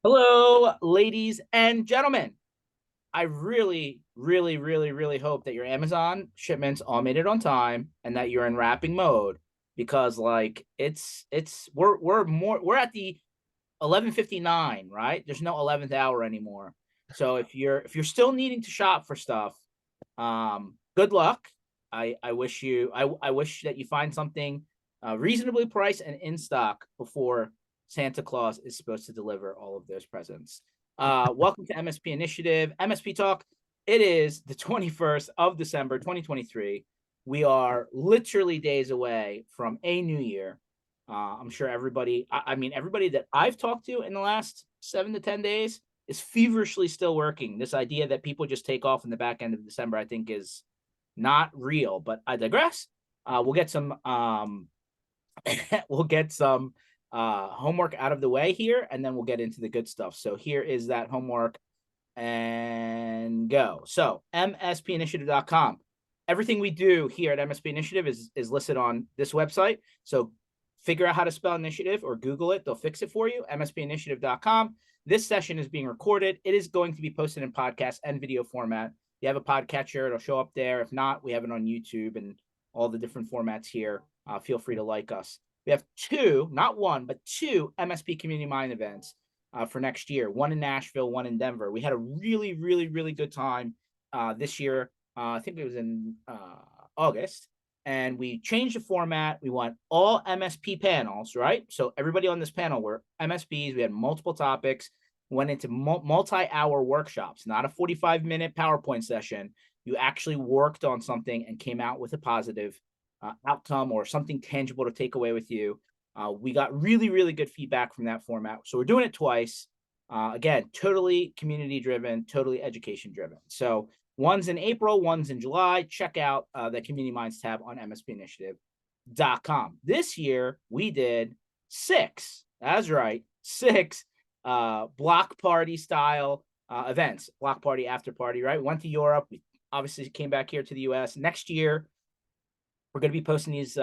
Hello, ladies and gentlemen. I really hope that your Amazon shipments all made it on time and that you're in wrapping mode because like we're at the 11:59, right? There's no 11th hour anymore. So if you're still needing to shop for stuff, good luck. I wish that you find something reasonably priced and in stock before Santa Claus is supposed to deliver all of those presents. Welcome to MSP Initiative, MSP Talk. It is the 21st of December, 2023. We are literally days away from a new year. I'm sure everybody that I've talked to in the last 7 to 10 days is feverishly still working. This idea that people just take off in the back end of December, I think, is not real. But I digress. We'll get some we'll get some homework out of the way here, and then we'll get into the good stuff. So here is that homework and go. So mspinitiative.com. Everything we do here at MSP Initiative is listed on this website. So figure out how to spell initiative or Google it. They'll fix it for you. mspinitiative.com. This session is being recorded. It is going to be posted in podcast and video format. If you have a podcatcher, it'll show up there. If not, we have it on YouTube and all the different formats here. Feel free to like us. We have two, not one, but two MSP Community Mind events for next year. One in Nashville, one in Denver. We had a really good time this year. I think it was in August. And we changed the format. We want all MSP panels, right? So everybody on this panel were MSPs. We had multiple topics, went into multi-hour workshops, not a 45-minute PowerPoint session. You actually worked on something and came out with a positive outcome or something tangible to take away with you. We got really good feedback from that format. So we're doing it twice. Again, totally community-driven, totally education-driven. So one's in April, one's in July. Check out the Community Minds tab on mspinitiative.com. This year, we did six. That's right, six block party style events. Block party, after party, right? We went to Europe. We obviously came back here to the US. Next year, we're going to be posting these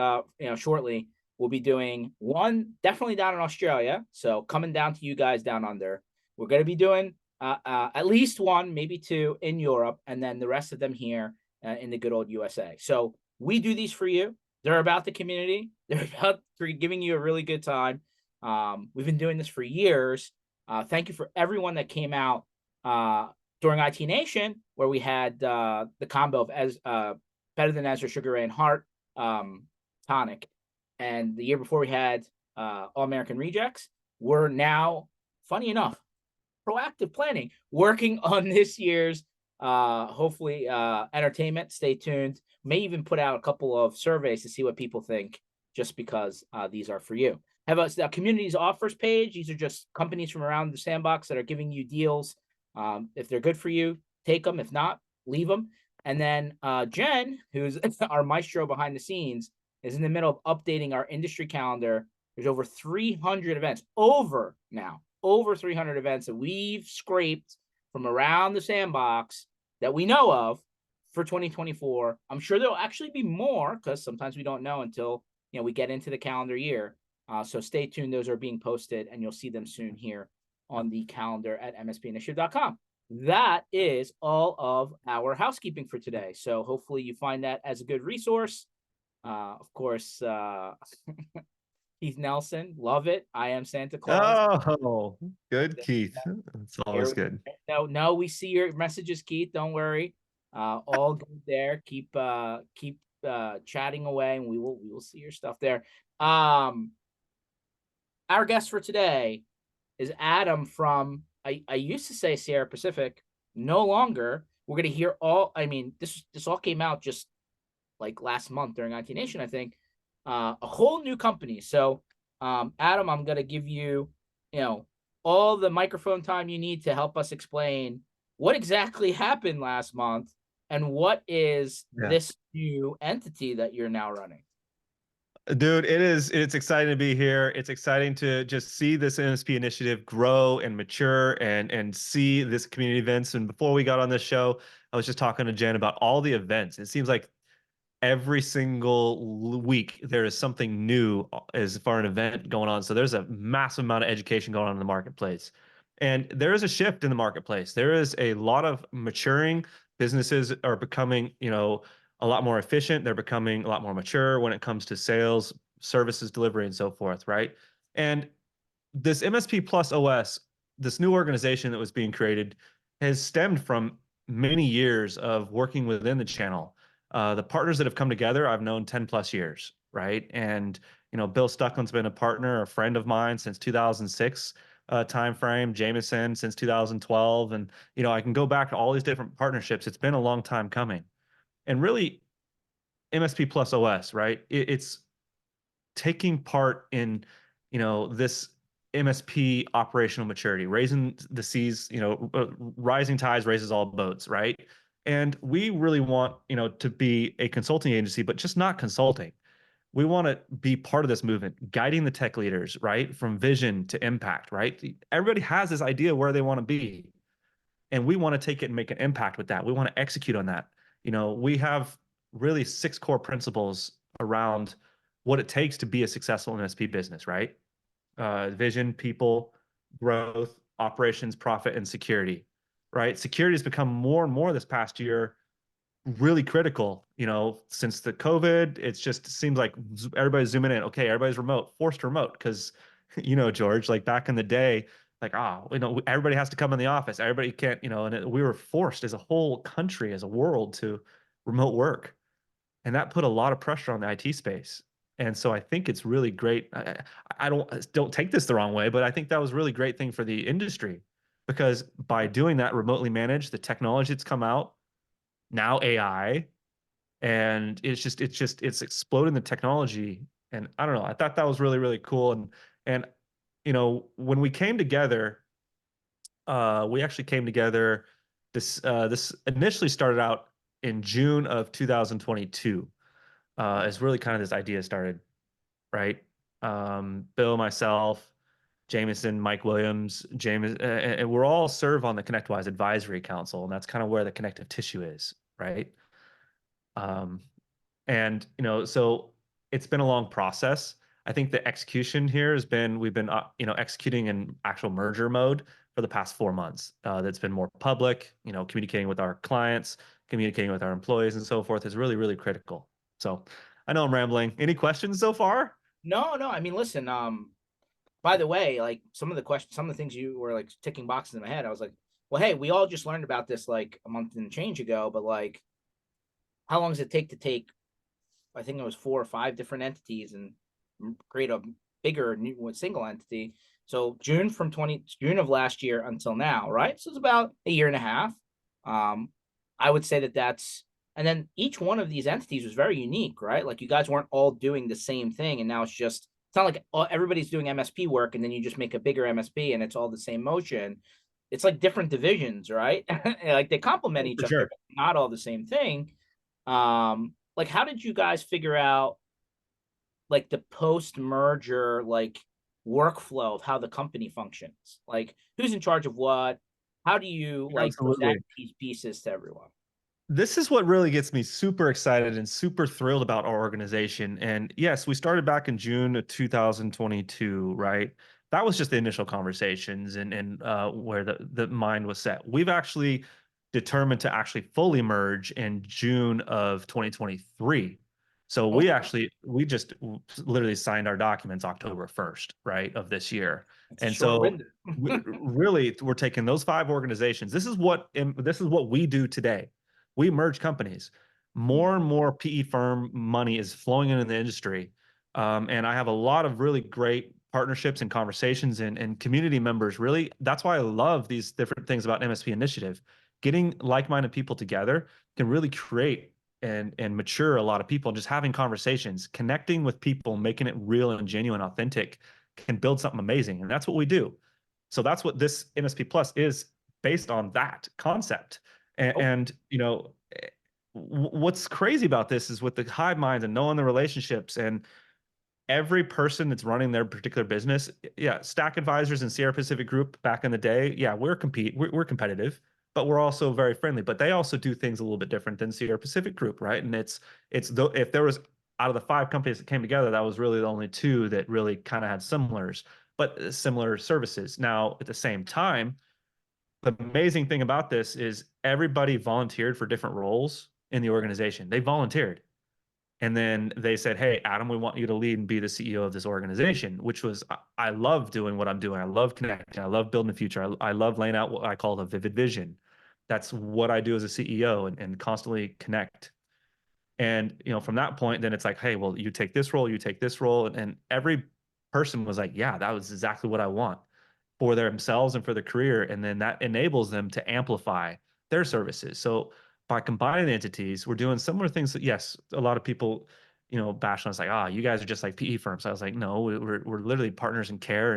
shortly. We'll be doing one definitely down in Australia. So coming down to you guys down under. We're going to be doing at least one, maybe two in Europe, and then the rest of them here in the good old USA. So we do these for you. They're about the community. They're about giving you a really good time. We've been doing this for years. Thank you for everyone that came out during IT Nation, where we had the combo of Better Than Ezra, Sugar Ray, and Heart tonic. And the year before we had All American Rejects. We're now, funny enough, proactive planning, working on this year's hopefully entertainment. Stay tuned. May even put out a couple of surveys to see what people think, just because these are for you. Have a communities offers page. These are just companies from around the sandbox that are giving you deals. If they're good for you, take them. If not, leave them. And then Jen, who's our maestro behind the scenes, is in the middle of updating our industry calendar. There's over 300 events, over 300 events that we've scraped from around the sandbox that we know of for 2024. I'm sure there'll actually be more, because sometimes we don't know until we get into the calendar year. So stay tuned. Those are being posted, and you'll see them soon here on the calendar at mspinitiative.com. That is all of our housekeeping for today. So hopefully you find that as a good resource. Of course, Keith Nelson, love it. I am Santa Claus. Oh, good, Keith. It's always good. No, we see your messages, Keith. Don't worry. All good there. Keep chatting away, and we will see your stuff there. Our guest for today is Adam from I used to say Sierra Pacific, no longer. We're gonna hear all. I mean, this all came out just like last month during IT Nation, I think. A whole new company. So, Adam, I'm gonna give you, all the microphone time you need to help us explain what exactly happened last month and what is this new entity that you're now running. Dude, it's exciting to be here. It's exciting to just see this MSP initiative grow and mature and see this community events. And before we got on this show, I was just talking to Jen about all the events. It seems like every single week there is something new as far as an event going on. So there's a massive amount of education going on in the marketplace. And there is a shift in the marketplace. There is a lot of maturing. Businesses are becoming, a lot more efficient. They're becoming a lot more mature when it comes to sales, services delivery, and so forth, right? And this MSP Plus OS, this new organization that was being created, has stemmed from many years of working within the channel. The partners that have come together, I've known 10 plus years, right? And Bill Stuckland's been a partner, a friend of mine since 2006 timeframe. Jameson since 2012, and I can go back to all these different partnerships. It's been a long time coming, and really, MSP Plus OS, right? It's taking part in this MSP operational maturity, raising the seas, rising tides raises all boats, right? And we really want to be a consulting agency, but just not consulting. We want to be part of this movement, guiding the tech leaders, right, from vision to impact, right? Everybody has this idea where they want to be, and we want to take it and make an impact with that. We want to execute on that. We have really 6 core principles around what it takes to be a successful MSP business, right? Vision, people, growth, operations, profit, and security, right? Security has become more and more this past year really critical. Since the COVID, it's just seems like everybody's zooming in. Okay, everybody's remote, forced remote, because George, like back in the day, like everybody has to come in the office. Everybody can't, and we were forced as a whole country, as a world, to remote work, and that put a lot of pressure on the IT space. And so I think it's really great. I don't take this the wrong way, but I think that was a really great thing for the industry, because by doing that remotely managed, the technology that's come out now, AI, and it's exploding the technology. And I don't know, I thought that was really, really cool. And when we came together, we actually came together. This initially started out in June of 2022. Is really kind of this idea started, right? Bill, myself, Jameson, Mike Williams, James, and we're all serve on the ConnectWise Advisory Council, and that's kind of where the connective tissue is, right? Um, and so it's been a long process. I think the execution here has been we've been executing in actual merger mode for the past 4 months. That's been more public. Communicating with our clients, communicating with our employees, and so forth is really, really critical. So I know I'm rambling. Any questions so far? No, no. I mean, listen. By the way, like some of the things you were like ticking boxes in my head. I was like, well, hey, we all just learned about this like a month and change ago, but like, how long does it take to take? I think it was 4 or 5 different entities and create a bigger new single entity. So June of last year until now, right? So it's about a year and a half. Um, I would say that's, and then each one of these entities was very unique, right? Like you guys weren't all doing the same thing, and now it's not like everybody's doing MSP work, and then you just make a bigger MSP and it's all the same motion. It's like different divisions, right? Like they complement each For other, sure. but not all the same thing. Like how did you guys figure out like the post merger like workflow of how the company functions? Like who's in charge of what? How do you like present Absolutely. these pieces to everyone? This is what really gets me super excited and super thrilled about our organization. And yes, we started back in June of 2022, right? That was just the initial conversations and where the mind was set. We've actually determined to actually fully merge in June of 2023. So Okay, we just literally signed our documents October 1st, right, of this year. it's a And short so window. really we're taking those 5 organizations. This is what we do today. We merge companies. More and more PE firm money is flowing into the industry. And I have a lot of really great partnerships and conversations and community members. Really, that's why I love these different things about MSP Initiative. Getting like-minded people together can really create and mature a lot of people. Just having conversations, connecting with people, making it real and genuine, authentic, can build something amazing. And that's what we do. So that's what this MSP Plus is based on, that concept. And, Oh, and what's crazy about this is with the hive minds and knowing the relationships and every person that's running their particular business. Yeah, Stack Advisors and Sierra Pacific Group back in the day. Yeah, we're competitive, but we're also very friendly. But they also do things a little bit different than Sierra Pacific Group, right? And if there was out of the 5 companies that came together, that was really the only 2 that really kind of had similars. but similar services. Now, at the same time, the amazing thing about this is everybody volunteered for different roles in the organization. They volunteered. And then they said, "Hey, Adam, we want you to lead and be the CEO of this organization," which was, I love doing what I'm doing. I love connecting. I love building the future. I love laying out what I call a vivid vision. That's what I do as a CEO, and constantly connect. And, from that point, then it's like, "Hey, well, you take this role, you take this role." And every person was like, "Yeah, that was exactly what I want for themselves and for their career." And then that enables them to amplify their services. So by combining the entities, we're doing similar things that, yes, a lot of people, bash on us like, you guys are just like PE firms. I was like, no, we're literally partners in care,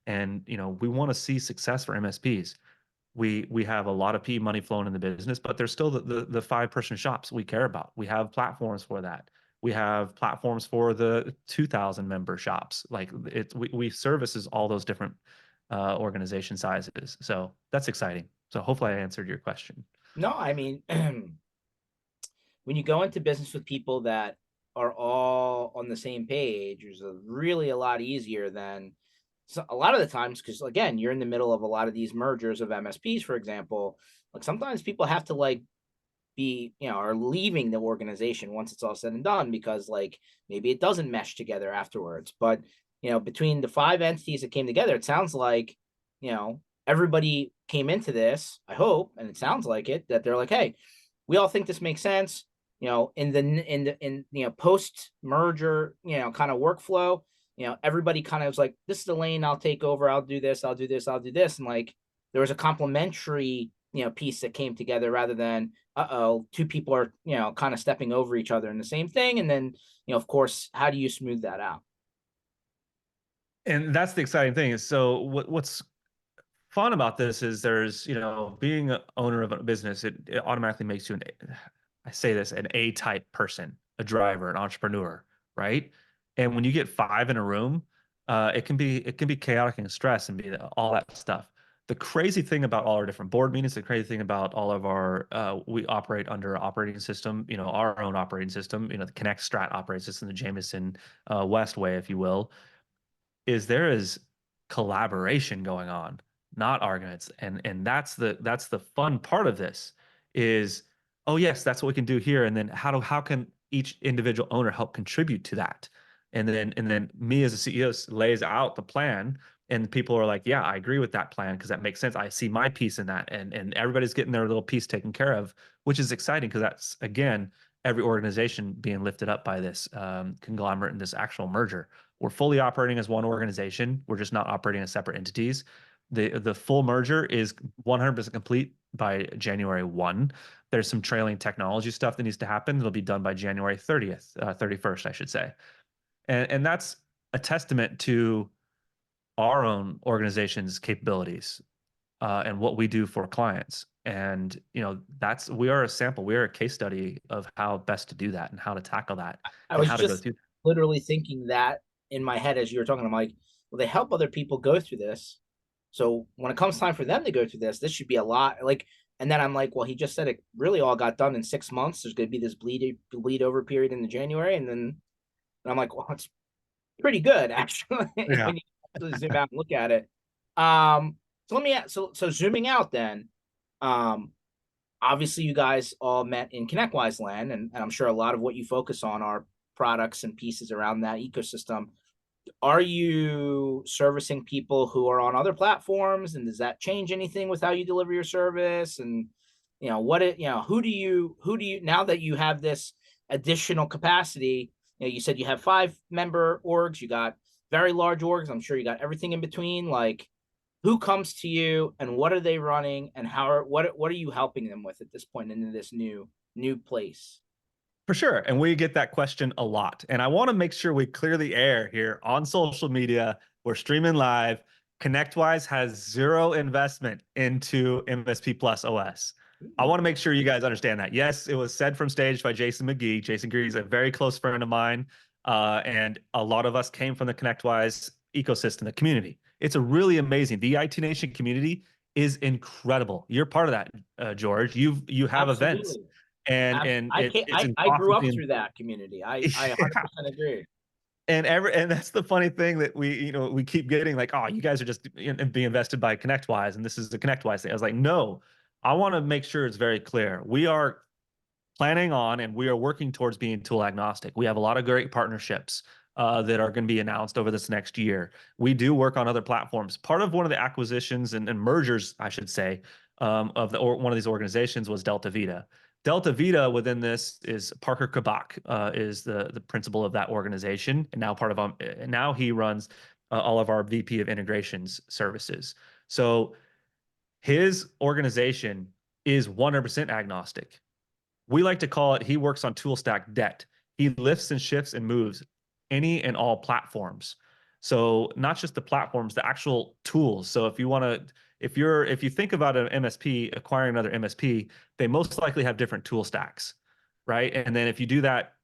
and we want to see success for MSPs. We have a lot of PE money flowing in the business, but there's still the 5-person shops we care about. We have platforms for that. We have platforms for the 2,000 member shops. Like, we services all those different organization sizes. So that's exciting. So hopefully I answered your question. No, I mean, when you go into business with people that are all on the same page, it's really a lot easier than a lot of the times, because again, you're in the middle of a lot of these mergers of MSPs, for example. Like sometimes people have to like be, are leaving the organization once it's all said and done because like maybe it doesn't mesh together afterwards. But between the 5 entities that came together, it sounds like everybody came into this, I hope, and it sounds like it, that they're like, hey, we all think this makes sense. In post merger, kind of workflow, everybody kind of was like, this is the lane I'll take over. I'll do this. I'll do this. I'll do this. And like, there was a complementary, piece that came together rather than, two people are, kind of stepping over each other in the same thing. And then, of course, how do you smooth that out? And that's the exciting thing is, so what's fun about this is there's, being an owner of a business, it automatically makes you I say this, an A-type person, a driver, an entrepreneur, right? And when you get 5 in a room, it can be chaotic and stress and be all that stuff. The crazy thing about all our different board meetings, the crazy thing about all of our, we operate under operating system, our own operating system, the Connect Strat operating system, the Jameson West way, if you will, is there is collaboration going on, not arguments. And that's the fun part of this is, oh yes, that's what we can do here. And then how can each individual owner help contribute to that? And then me as a CEO lays out the plan, and people are like, yeah, I agree with that plan because that makes sense. I see my piece in that. And everybody's getting their little piece taken care of, which is exciting because that's, again, every organization being lifted up by this conglomerate and this actual merger. We're fully operating as one organization. We're just not operating as separate entities. The full merger is 100% complete by January 1. There's some trailing technology stuff that needs to happen. It'll be done by January 30th, 31st, I should say. And that's a testament to our own organization's capabilities and what we do for clients. And we are a sample. We are a case study of how best to do that and how to tackle that I and was how to go just through. literally thinking that in my head as you were talking. I'm like, well, they help other people go through this. So when it comes time for them to go through this should be a lot. Like, and then I'm like, well, he just said it really all got done in 6 months. There's going to be this bleed over period in the January, and I'm like, well, it's pretty good actually Yeah. when you actually zoom out and look at it. So let me so zooming out then. Um, Obviously you guys all met in ConnectWise land, and I'm sure a lot of what you focus on are products and pieces around that ecosystem. Are you servicing people who are on other platforms, and does that change anything with how you deliver your service? And who do you now that you have this additional capacity? You said you have 5-member orgs, you got very large orgs, I'm sure you got everything in between. Like, who comes to you and what are they running, and what are you helping them with at this point into this new place? For sure. And we get that question a lot. And I want to make sure we clearly air here on social media. We're streaming live. ConnectWise has zero investment into MSP+OS. I want to make sure you guys understand that. Yes, it was said from stage by Jason McGee. Jason McGee is a very close friend of mine. And a lot of us came from the ConnectWise ecosystem, the community. It's a really amazing. The IT Nation community is incredible. You're part of that, George. You have events, Absolutely. and I it's can't. an I grew up awesome. through that community. I Yeah. 100% agree. and that's the funny thing that we keep getting like, oh, you guys are just being invested by ConnectWise, and this is the ConnectWise thing. I was like, no, I want to make sure it's very clear. We are planning on and we are working towards being tool agnostic. We have a lot of great partnerships that are going to be announced over this next year. We do work on other platforms. Part of one of the acquisitions and mergers, I should say, of one of these organizations was Delta Vita. Delta Vita within this is Parker Kabak, is the principal of that organization, and now part of now he runs all of our VP of integrations services. So his organization is 100% agnostic. We like to call it, he works on tool stack debt. He lifts and shifts and moves any and all platforms. So not just the platforms, the actual tools. So if you want to, if you think about an MSP acquiring another MSP, they most likely have different tool stacks, right? And then if you do that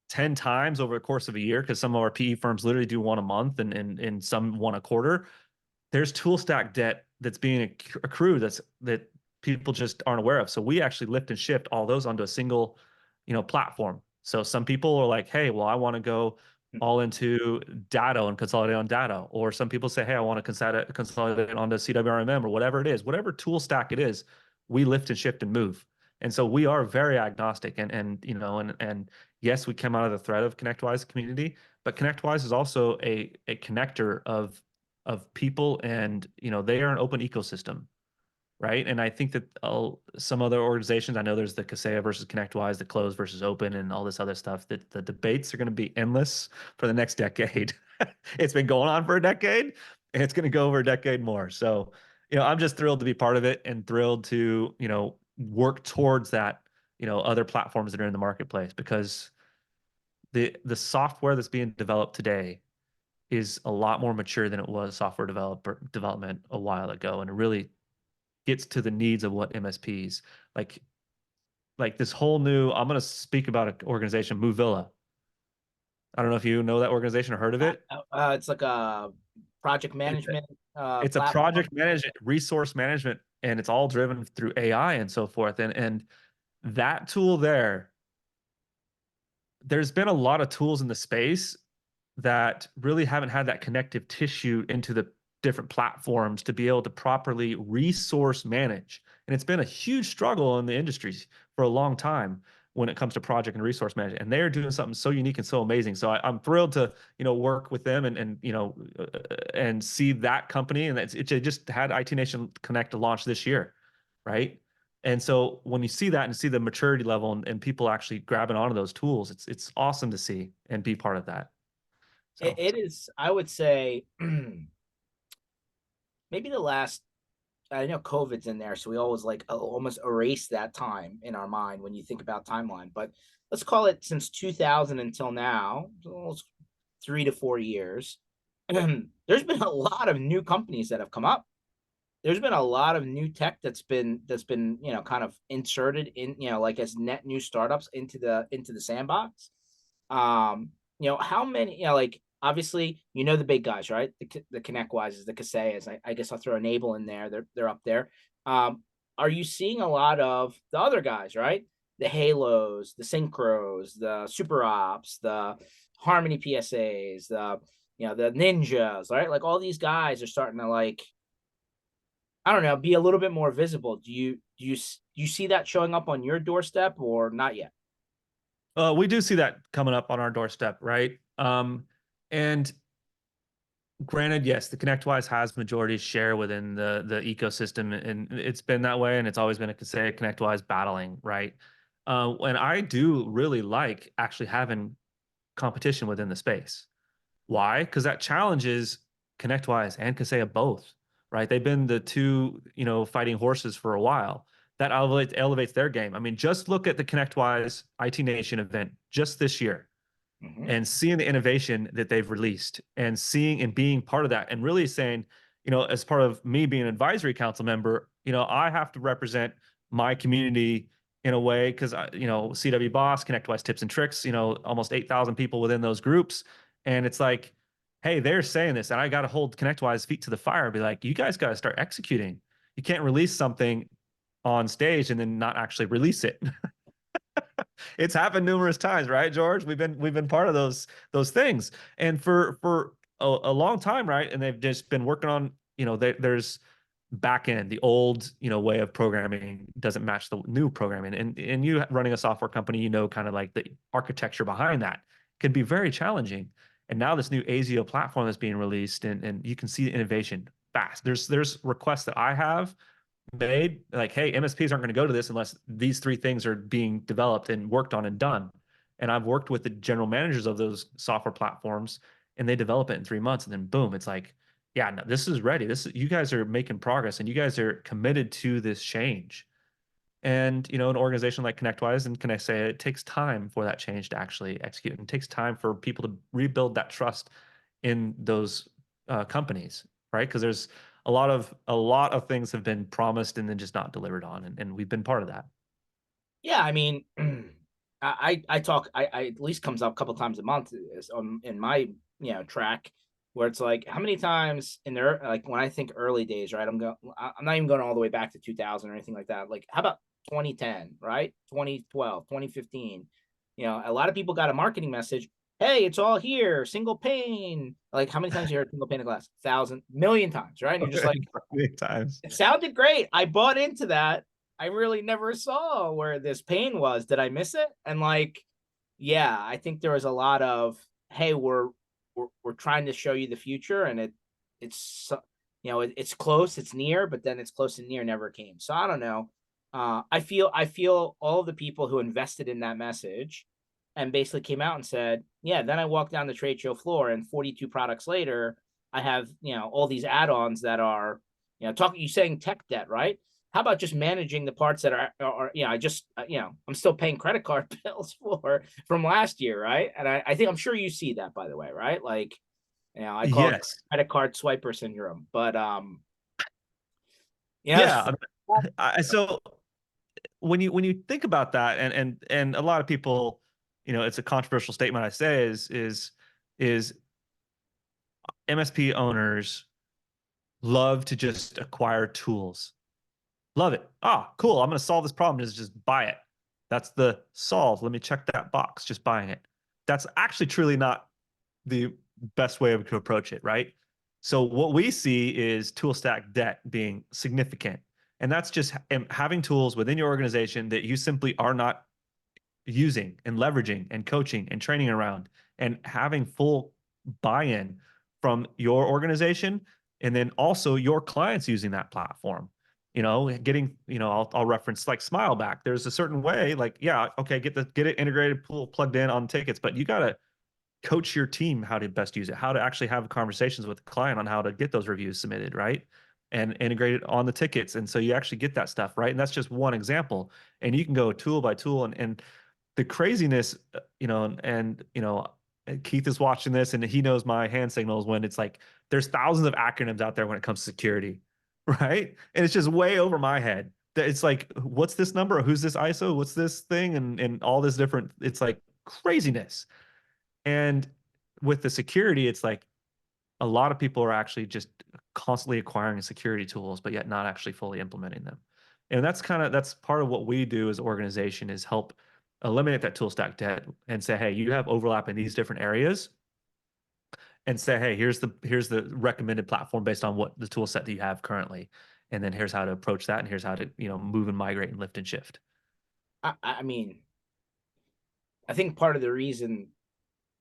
10 times over the course of a year, because some of our PE firms literally do one a month and some one a quarter, there's tool stack debt that's being accrued that people just aren't aware of. So we actually lift and shift all those onto a single, platform. So some people are like, hey, well, I want to go all into Datto and consolidate on Datto. Or some people say, hey, I want to consolidate onto CWRMM or whatever it is, whatever tool stack it is, we lift and shift and move. And so we are very agnostic and yes, we come out of the thread of ConnectWise community, but ConnectWise is also a connector of people, and they are an open ecosystem, right? And I think that some other organizations, I know there's the Kaseya versus ConnectWise, the closed versus open, and all this other stuff, that the debates are going to be endless for the next decade. It's been going on for a decade, and it's going to go over a decade more. So I'm just thrilled to be part of it and thrilled to work towards that, other platforms that are in the marketplace, because the software that's being developed today is a lot more mature than it was software development a while ago, and it really gets to the needs of what MSPs like. Like this whole new, I'm going to speak about an organization, Movilla. I don't know if you know that organization or heard of it. It's like a project It's a, management it's a platform. project management, resource management, and it's all driven through AI and so forth. And that tool there's been a lot of tools in the space that really haven't had that connective tissue into the different platforms to be able to properly resource manage. And it's been a huge struggle in the industries for a long time when it comes to project and resource management. And they're doing something so unique and so amazing. So I'm thrilled to, work with them and see that company. And it just had IT Nation Connect to launch this year, right? And so when you see that and see the maturity level and people actually grabbing onto those tools, it's awesome to see and be part of that. So It is, I would say, maybe the last. I know COVID's in there, so we always like almost erase that time in our mind when you think about timeline. But let's call it since 2000 until now, almost 3 to 4 years. There's been a lot of new companies that have come up. There's been a lot of new tech that's been kind of inserted in, like as net new startups into the sandbox. How many, like obviously, the big guys, right? The ConnectWises, the Kaseyas. I guess I'll throw Enable in there. They're up there. Are you seeing a lot of the other guys, right? The Halos, the Synchros, the Super Ops, the Harmony PSAs, the Ninjas, right? Like all these guys are starting to, like, I don't know, be a little bit more visible. Do you see that showing up on your doorstep or not yet? we do see that coming up on our doorstep, right? And granted, yes, the ConnectWise has majority share within the ecosystem, and it's been that way, and it's always been a Kaseya ConnectWise battling, right? And I do really like actually having competition within the space. Why? Because that challenges ConnectWise and Kaseya both, right? They've been the two, fighting horses for a while. That elevates their game. I mean, just look at the ConnectWise IT Nation event just this year Mm-hmm. and seeing the innovation that they've released and seeing and being part of that and really saying, as part of me being an advisory council member, I have to represent my community in a way because, CW Boss, ConnectWise Tips and Tricks, almost 8,000 people within those groups. And it's like, hey, they're saying this, and I got to hold ConnectWise feet to the fire and be like, you guys got to start executing. You can't release something on stage and then not actually release it. It's happened numerous times, right, George? We've been part of those things, and for a long time, right? And they've just been working on, there's back end, the old, way of programming doesn't match the new programming, and you running a software company, kind of like the architecture behind that can be very challenging. And now this new ASIO platform that's being released, and you can see the innovation fast. There's requests that I have made like, hey, MSPs aren't going to go to this unless these three things are being developed and worked on and done. And I've worked with the general managers of those software platforms, and they develop it in 3 months, and then boom, it's like, yeah, no, this is ready. You guys are making progress, and you guys are committed to this change. And an organization like ConnectWise and Connect say it takes time for that change to actually execute, and it takes time for people to rebuild that trust in those companies, right? Because there's a lot of things have been promised and then just not delivered on, and we've been part of that. Yeah, I mean, I talk, I at least comes up a couple times a month in my track, where it's like, how many times in there, like when I think early days, right? I'm not even going all the way back to 2000 or anything like that. Like, how about 2010, right? 2012, 2015. A lot of people got a marketing message. Hey, it's all here, single pane. Like, how many times you heard single pane of glass? 1,000 million times, right? And you're just like, Many times. it sounded great. I bought into that. I really never saw where this pain was. Did I miss it? And like, yeah, I think there was a lot of, hey, we're trying to show you the future, and it's it's close, it's near, but then it's close and near never came. So I don't know. I feel all of the people who invested in that message and basically came out and said, yeah, then I walked down the trade show floor, and 42 products later, I have, all these add-ons that are, talking, you saying tech debt, right? How about just managing the parts that are I just, I'm still paying credit card bills for from last year, right? And I think, I'm sure you see that, by the way, right? Like, I call it Yes. credit card swiper syndrome, but yeah, Yeah. So when you think about that, and a lot of people, it's a controversial statement I say, is MSP owners love to just acquire tools. Love it. Ah, cool. I'm going to solve this problem. Just buy it. That's the solve. Let me check that box. Just buying it. That's actually truly not the best way to approach it, right? So what we see is tool stack debt being significant. And that's just having tools within your organization that you simply are not using and leveraging and coaching and training around, and having full buy-in from your organization, and then also your clients using that platform. Getting, I'll reference like Smileback. There's a certain way, like, yeah, okay, get it integrated, plugged in on tickets, but you got to coach your team how to best use it, how to actually have conversations with the client on how to get those reviews submitted, right? And integrate it on the tickets. And so you actually get that stuff, right? And that's just one example. And you can go tool by tool, and the craziness, Keith is watching this, and he knows my hand signals when it's like there's thousands of acronyms out there when it comes to security, right? And it's just way over my head. That it's like, what's this number? Who's this ISO? What's this thing? And all this different. It's like craziness. And with the security, it's like a lot of people are actually just constantly acquiring security tools, but yet not actually fully implementing them. And that's part of what we do as an organization, is help eliminate that tool stack debt and say, hey, you have overlap in these different areas, and say, hey, here's the recommended platform based on what the tool set that you have currently. And then here's how to approach that, and here's how to, move and migrate and lift and shift. I mean, I think part of the reason,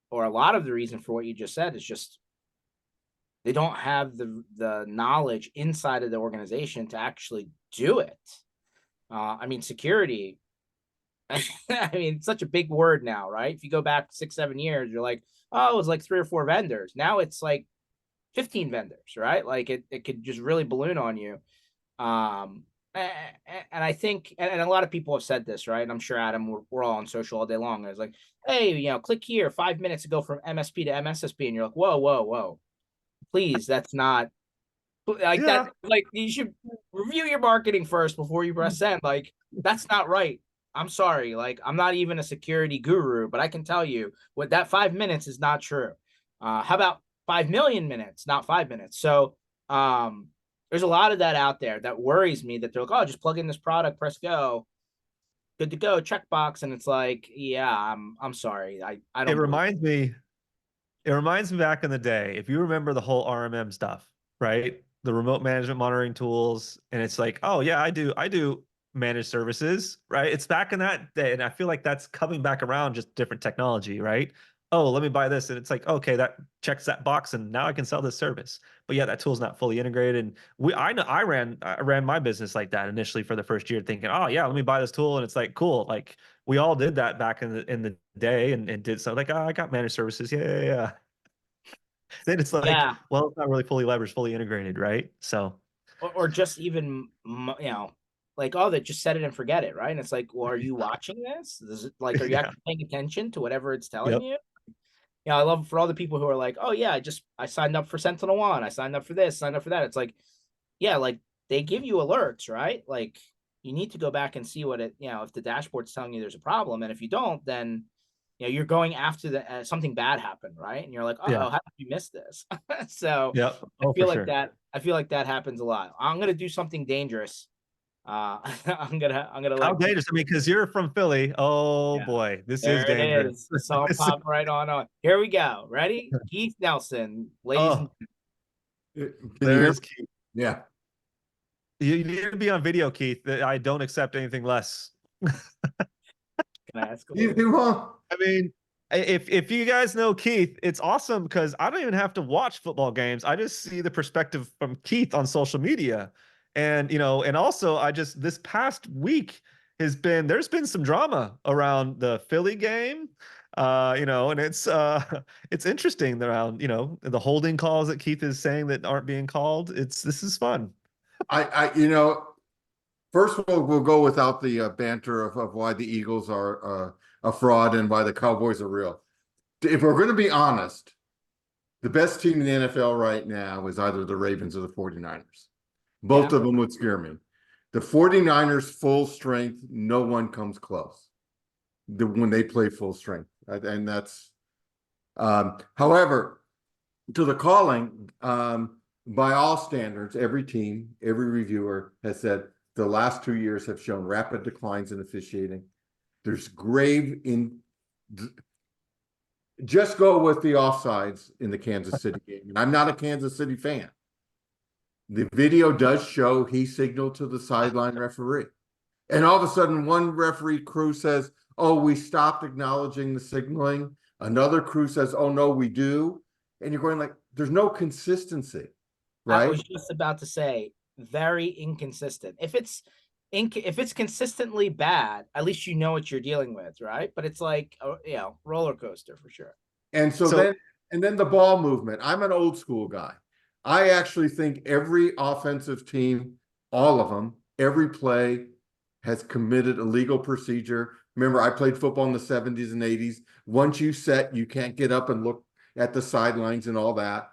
or a lot of the reason for what you just said, is just they don't have the knowledge inside of the organization to actually do it. I mean, security. I mean, it's such a big word now, right? If you go back 6, 7 years, you're like, oh, it was like 3 or 4 vendors. Now it's like 15 vendors, right? Like it could just really balloon on you. And I think, and a lot of people have said this, right? And I'm sure, Adam, we're all on social all day long. It's like, hey, click here, 5 minutes to go from MSP to MSSP, and you're like, whoa, whoa, whoa, please, that's not like Yeah. that. Like, you should review your marketing first before you press send. Like, that's not right. I'm sorry. Like, I'm not even a security guru, but I can tell you what that 5 minutes is not true. How about 5 million minutes, not 5 minutes? So there's a lot of that out there that worries me, that they're like, oh, just plug in this product, press go. good to go, checkbox, and it's like, yeah, I'm sorry, I It don't believe. reminds me It reminds me back in the day, if you remember the whole RMM stuff, right? The remote management monitoring tools, and it's like, oh yeah, I do managed services, right? It's back in that day, and I feel like that's coming back around, just different technology, right? Oh, let me buy this, and it's like, okay, that checks that box, and now I can sell this service. But yeah, that tool's not fully integrated. And I know I ran my business like that initially for the first year, thinking, oh yeah, let me buy this tool, and it's like cool, like we all did that back in the day, and did so like, oh, I got managed services, yeah, yeah, yeah. Then it's like, Yeah, well, it's not really fully leveraged, fully integrated, right? So or just even like, oh, they just set it and forget it, right? And it's like, well, are you watching this? Is it like, are you yeah, actually paying attention to whatever it's telling yep, you? I love for all the people who are like, oh yeah, I signed up for Sentinel One, I signed up for this, signed up for that. It's like, yeah, like they give you alerts, right? Like you need to go back and see what it, if the dashboard's telling you there's a problem, and if you don't, then you're going after the something bad happened, right? And you're like, yeah, oh, how did you miss this? So yep. I Oh, for feel like sure. that. I feel like that happens a lot. I'm gonna do something dangerous. I'm gonna How let Keith. dangerous? I mean, because you're from Philly. Oh Yeah, boy, this is there it dangerous. is. I saw him pop right on. Here we go. Ready? Keith Nelson, ladies and Oh, Can you hear me? there's Keith. Yeah. You need to be on video, Keith. I don't accept anything less. can I ask a You little? do well. I mean, if you guys know Keith, it's awesome because I don't even have to watch football games. I just see the perspective from Keith on social media. And and also I just this past week there's been some drama around the Philly game. And it's interesting around, the holding calls that Keith is saying that aren't being called. This is fun. First of all, we'll go without the banter of why the Eagles are a fraud and why the Cowboys are real. If we're going to be honest, the best team in the NFL right now is either the Ravens or the 49ers. Both Yeah. of them would scare me. The 49ers full strength, no one comes close when they play full strength. And that's, however, to the calling, by all standards, every team, every reviewer has said the last 2 years have shown rapid declines in officiating. There's grave in. Just go with the offsides in the Kansas City game. And I'm not a Kansas City fan. The video does show he signaled to the sideline referee. And all of a sudden, one referee crew says, oh, we stopped acknowledging the signaling. Another crew says, oh, no, we do. And you're going like, there's no consistency, I right? was just about to say very inconsistent. If it's consistently bad, at least you know what you're dealing with, right? But it's like roller coaster for sure. And so So then the ball movement. I'm an old school guy. I actually think every offensive team, all of them, every play has committed a legal procedure. Remember, I played football in the 70s and 80s. Once you set, you can't get up and look at the sidelines and all that.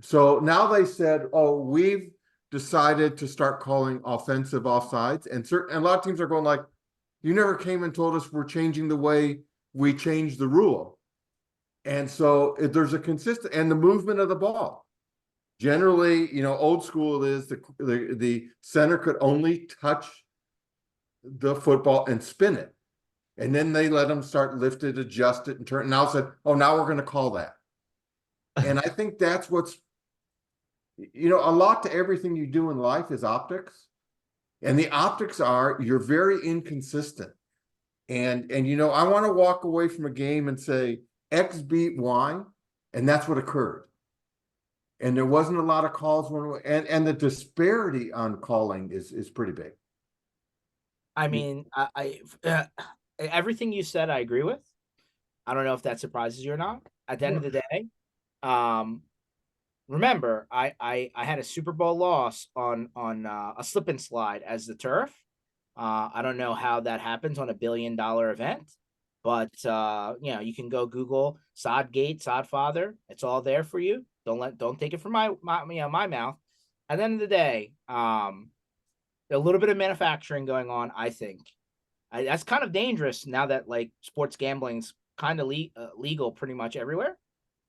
So now they said, oh, we've decided to start calling offensive offsides. And a lot of teams are going like, you never came and told us we're changing the way we changed the rule. And so there's a consistent and the movement of the ball. Generally, old school is the center could only touch the football and spin it. And then they let them start lift it, adjust it, and turn. Now said, oh, now we're going to call that. And I think that's what's, a lot to everything you do in life is optics. And the optics are you're very inconsistent. And I want to walk away from a game and say X beat Y, and that's what occurred. And there wasn't a lot of calls and the disparity on calling is pretty big. I mean, everything you said, I agree with. I don't know if that surprises you or not. At the end of the day, remember, I had a Super Bowl loss on a slip and slide as the turf. I don't know how that happens on a $1 billion event, but you can go Google Sod Gate, Sod Father. It's all there for you. Don't take it from my mouth. At the end of the day, a little bit of manufacturing going on. I think that's kind of dangerous now that like sports gambling's kind of legal pretty much everywhere.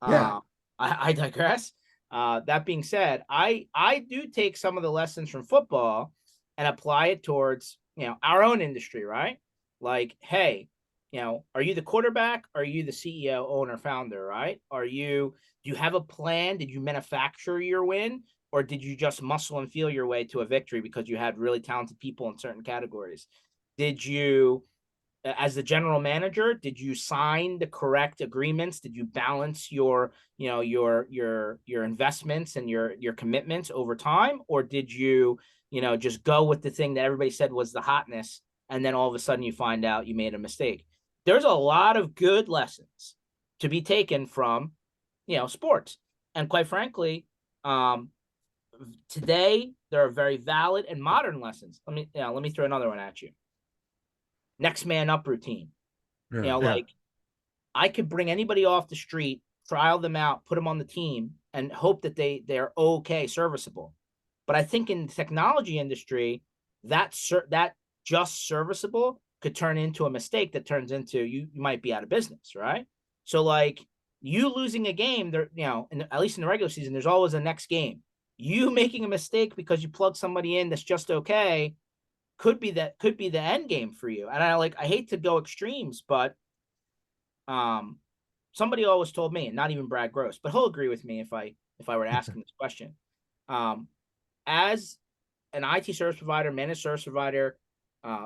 Yeah. I digress. That being said, I do take some of the lessons from football and apply it towards our own industry, right? Like, hey, are you the quarterback? Are you the CEO, owner, founder, right? Do you have a plan? Did you manufacture your win? Or did you just muscle and feel your way to a victory because you had really talented people in certain categories? Did you, as the general manager, did you sign the correct agreements? Did you balance your investments and your commitments over time? Or did you, just go with the thing that everybody said was the hotness, and then all of a sudden you find out you made a mistake? There's a lot of good lessons to be taken from, sports. And quite frankly, today there are very valid and modern lessons. Let me throw another one at you. Next man up routine. Yeah. Like, I could bring anybody off the street, trial them out, put them on the team, and hope that they're okay, serviceable. But I think in the technology industry, that just serviceable could turn into a mistake that turns into you might be out of business, right? So like, you losing a game, there, at least in the regular season, there's always a next game. You making a mistake because you plug somebody in that's just okay could be the end game for you. And I hate to go extremes, but somebody always told me, and not even Brad Gross, but he'll agree with me if I were to ask him this question. As an IT service provider, managed service provider,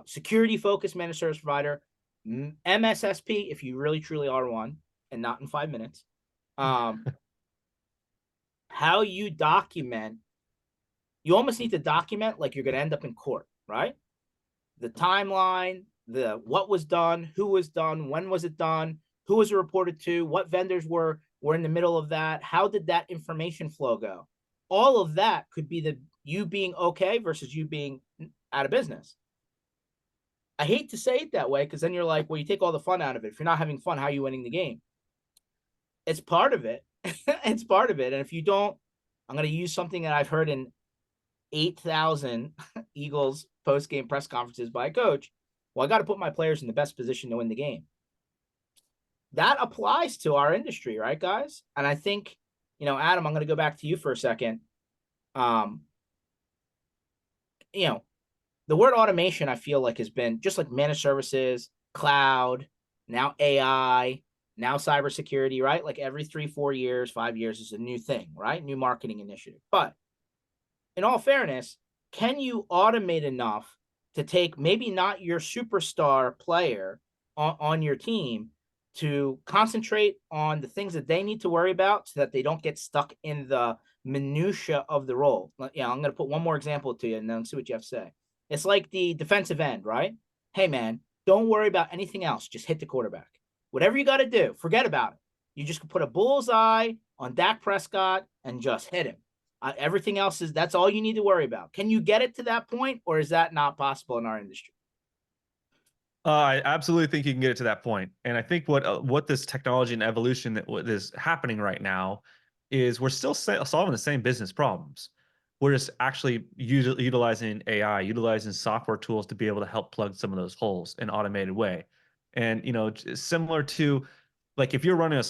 security focused managed service provider, MSSP, if you really truly are one, and not in 5 minutes, how you document, you almost need to document like you're going to end up in court, right? The timeline, the what was done, who was done, when was it done, who was it reported to, what vendors were in the middle of that, how did that information flow go? All of that could be you being okay versus you being out of business. I hate to say it that way, because then you're like, well, you take all the fun out of it. If you're not having fun, how are you winning the game? It's part of it. It's part of it. And if you don't, I'm going to use something that I've heard in 8,000 Eagles post-game press conferences by a coach. Well, I got to put my players in the best position to win the game. That applies to our industry, right, guys? And I think, Adam, I'm going to go back to you for a second. The word automation, I feel like, has been just like managed services, cloud, now AI, now cybersecurity, right? Like every 3, 4 years, 5 years is a new thing, right? New marketing initiative. But in all fairness, can you automate enough to take maybe not your superstar player on your team to concentrate on the things that they need to worry about so that they don't get stuck in the minutia of the role? Yeah, I'm going to put one more example to you and then see what you have to say. It's like the defensive end, right? Hey, man, don't worry about anything else. Just hit the quarterback. Whatever you got to do, forget about it. You just put a bullseye on Dak Prescott and just hit him. Everything else that's all you need to worry about. Can you get it to that point, or is that not possible in our industry? I absolutely think you can get it to that point. And I think what this technology and evolution that is happening right now is we're still solving the same business problems. We're just actually utilizing AI, utilizing software tools to be able to help plug some of those holes in an automated way. And similar to, like, if you're running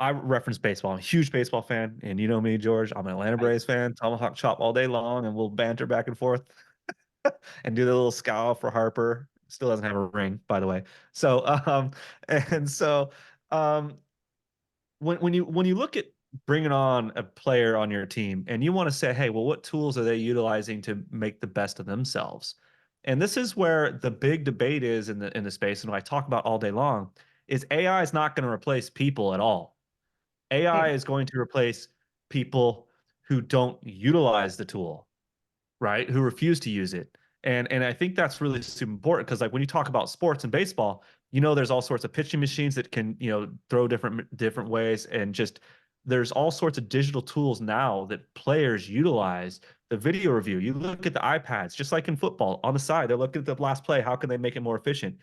I reference baseball. I'm a huge baseball fan, and you know me, George. I'm an Atlanta Braves fan. Tomahawk chop all day long, and we'll banter back and forth and do the little scowl for Harper. Still doesn't have a ring, by the way. So, and so, um, when you look at bringing on a player on your team, and you want to say, hey, well, what tools are they utilizing to make the best of themselves? And this is where the big debate is in the space, and what I talk about all day long is AI is not going to replace people at all. AI is going to replace people who don't utilize the tool, right? Who refuse to use it. And I think that's really super important, because like when you talk about sports and baseball, there's all sorts of pitching machines that can, throw different ways, and just there's all sorts of digital tools now that players utilize. The video review, you look at the iPads, just like in football, on the side, they're looking at the last play, how can they make it more efficient?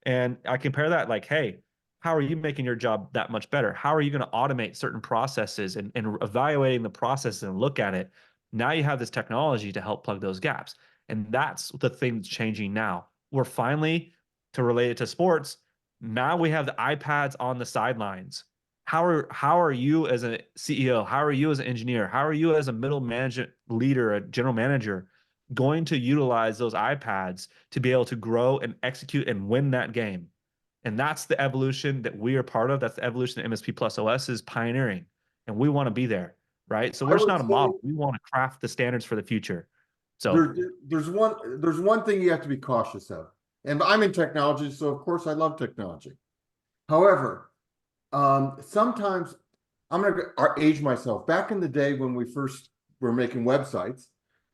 And I compare that, like, hey, how are you making your job that much better? How are you going to automate certain processes, and evaluating the process and look at it? Now you have this technology to help plug those gaps. And that's the thing that's changing now. We're finally, to relate it to sports, now we have the iPads on the sidelines. How are you as a CEO? How are you as an engineer? How are you as a middle management leader, a general manager, going to utilize those iPads to be able to grow and execute and win that game. And that's the evolution that we are part of. That's the evolution that MSP+OS is pioneering. And we want to be there, right? So I we're just would not a say model. We want to craft the standards for the future. So there's one thing you have to be cautious of. And I'm in technology, so of course I love technology. However, sometimes I'm going to age myself. Back in the day when we first were making websites,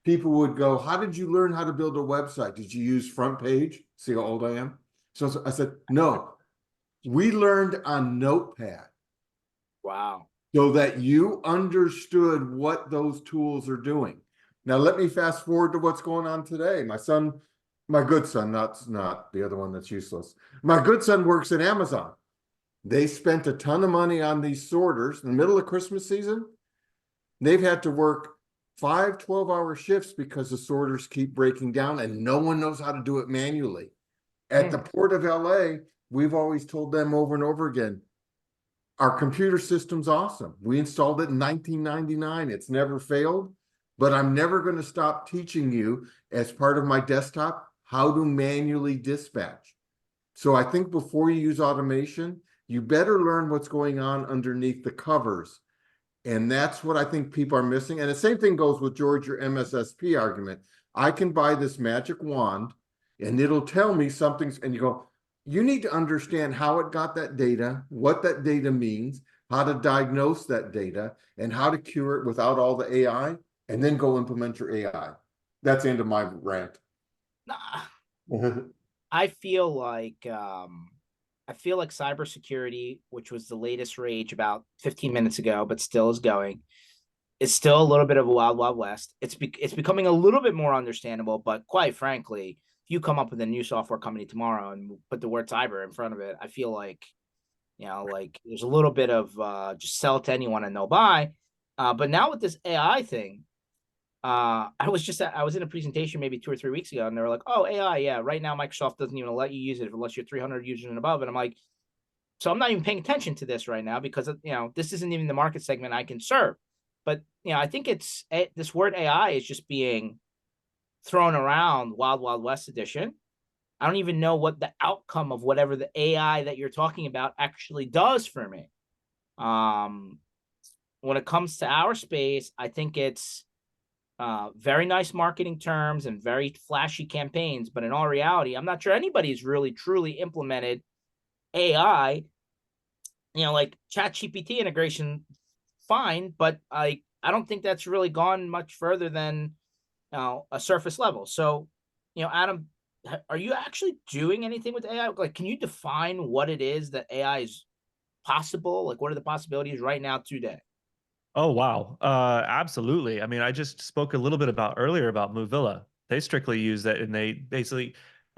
people would go, "How did you learn how to build a website? Did you use Front Page?" See how old I am? So I said, "No, we learned on Notepad Wow. so that you understood what those tools are doing." Now, let me fast forward to what's going on today. My son, my good son, not the other one that's useless. My good son works at Amazon. They spent a ton of money on these sorters in the middle of Christmas season. They've had to work 5 12-hour shifts because the sorters keep breaking down and no one knows how to do it manually. At the Port of LA, we've always told them over and over again, our computer system's awesome. We installed it in 1999. It's never failed, but I'm never going to stop teaching you as part of my desktop how to manually dispatch. So I think before you use automation, you better learn what's going on underneath the covers. And that's what I think people are missing. And the same thing goes with George, your MSSP argument. I can buy this magic wand and it'll tell me something's, and you go, you need to understand how it got that data, what that data means, how to diagnose that data, and how to cure it without all the AI, and then go implement your AI. That's the end of my rant. Nah, I feel like cybersecurity, which was the latest rage about 15 minutes ago, but still is going, is still a little bit of a wild, wild west. It's becoming a little bit more understandable, but quite frankly, if you come up with a new software company tomorrow and put the word cyber in front of it, I feel like, like there's a little bit of just sell it to anyone and they'll buy. But now with this AI thing, I was in a presentation maybe 2 or 3 weeks ago, and they were like, "Oh, AI, yeah, right now Microsoft doesn't even let you use it unless you're 300 users and above." And I'm like, so I'm not even paying attention to this right now because this isn't even the market segment I can serve. But I think this word AI is just being thrown around, wild, wild west edition. I don't even know what the outcome of whatever the AI that you're talking about actually does for me. When it comes to our space, I think it's very nice marketing terms and very flashy campaigns, but in all reality, I'm not sure anybody's really truly implemented AI. Like ChatGPT integration, fine, but I don't think that's really gone much further than a surface level. So, Adam, are you actually doing anything with AI? Like, can you define what it is that AI is possible? Like, what are the possibilities right now today? Oh, wow. Absolutely. I mean, I just spoke a little bit about earlier about Movilla. They strictly use that, and they basically,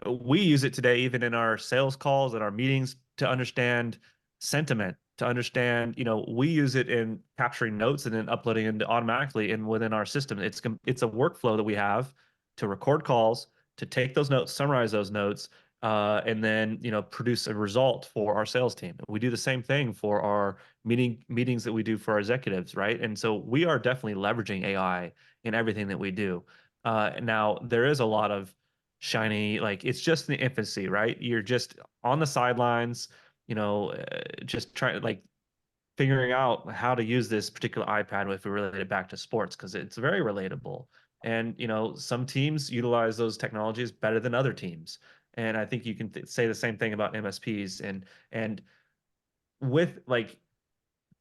we use it today, even in our sales calls and our meetings, to understand sentiment, to understand, we use it in capturing notes and then uploading it automatically and within our system. It's a workflow that we have to record calls, to take those notes, summarize those notes, and then produce a result for our sales team. We do the same thing for our meetings that we do for our executives, right? And so we are definitely leveraging AI in everything that we do. Now there is a lot of shiny, like it's just in the infancy, right? You're just on the sidelines, just trying like figuring out how to use this particular iPad if we relate it back to sports because it's very relatable. And some teams utilize those technologies better than other teams. And I think you can say the same thing about MSPs and with like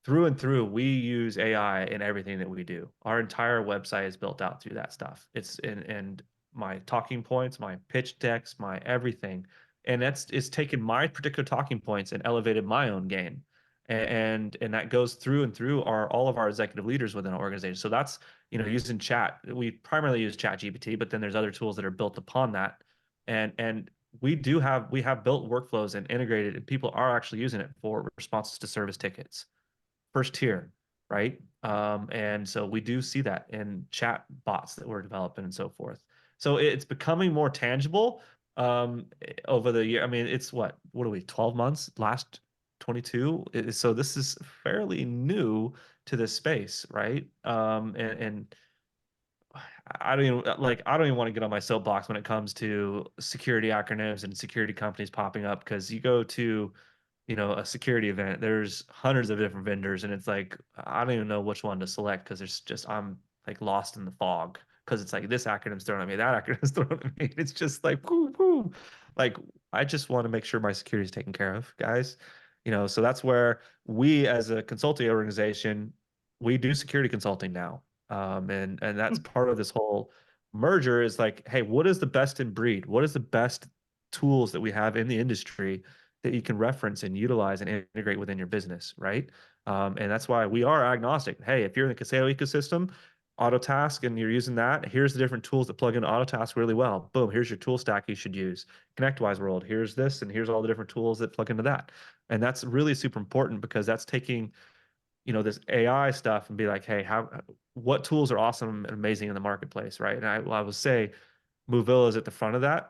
through and through, we use AI in everything that we do. Our entire website is built out through that stuff. And my talking points, my pitch decks, my everything. And it's taken my particular talking points and elevated my own game. And that goes through and through all of our executive leaders within our organization. So that's, using chat. We primarily use Chat GPT, but then there's other tools that are built upon that. And we have built workflows and integrated, and people are actually using it for responses to service tickets first tier, right? And so we do see that in chat bots that we're developing and so forth. So it's becoming more tangible over the year. I mean, it's what are we, 12 months, last 22? So this is fairly new to this space, right? And I don't even want to get on my soapbox when it comes to security acronyms and security companies popping up, because you go to, a security event, there's hundreds of different vendors, and it's like I don't even know which one to select, because there's just I'm like lost in the fog, because it's like this acronym's thrown at me, that acronym's thrown at me. It's just like whoo, whoo. Like I just want to make sure my security is taken care of, guys. So that's where we as a consulting organization, we do security consulting now. And that's part of this whole merger is like, hey, what is the best in breed? What is the best tools that we have in the industry that you can reference and utilize and integrate within your business, right? And that's why we are agnostic. Hey, if you're in the Kaseyo ecosystem, Autotask, and you're using that, here's the different tools that plug into Autotask really well. Boom, here's your tool stack you should use. ConnectWise World, here's this, and here's all the different tools that plug into that. And that's really super important, because that's taking, this AI stuff and be like, hey, what tools are awesome and amazing in the marketplace, right? And I would say Movilla is at the front of that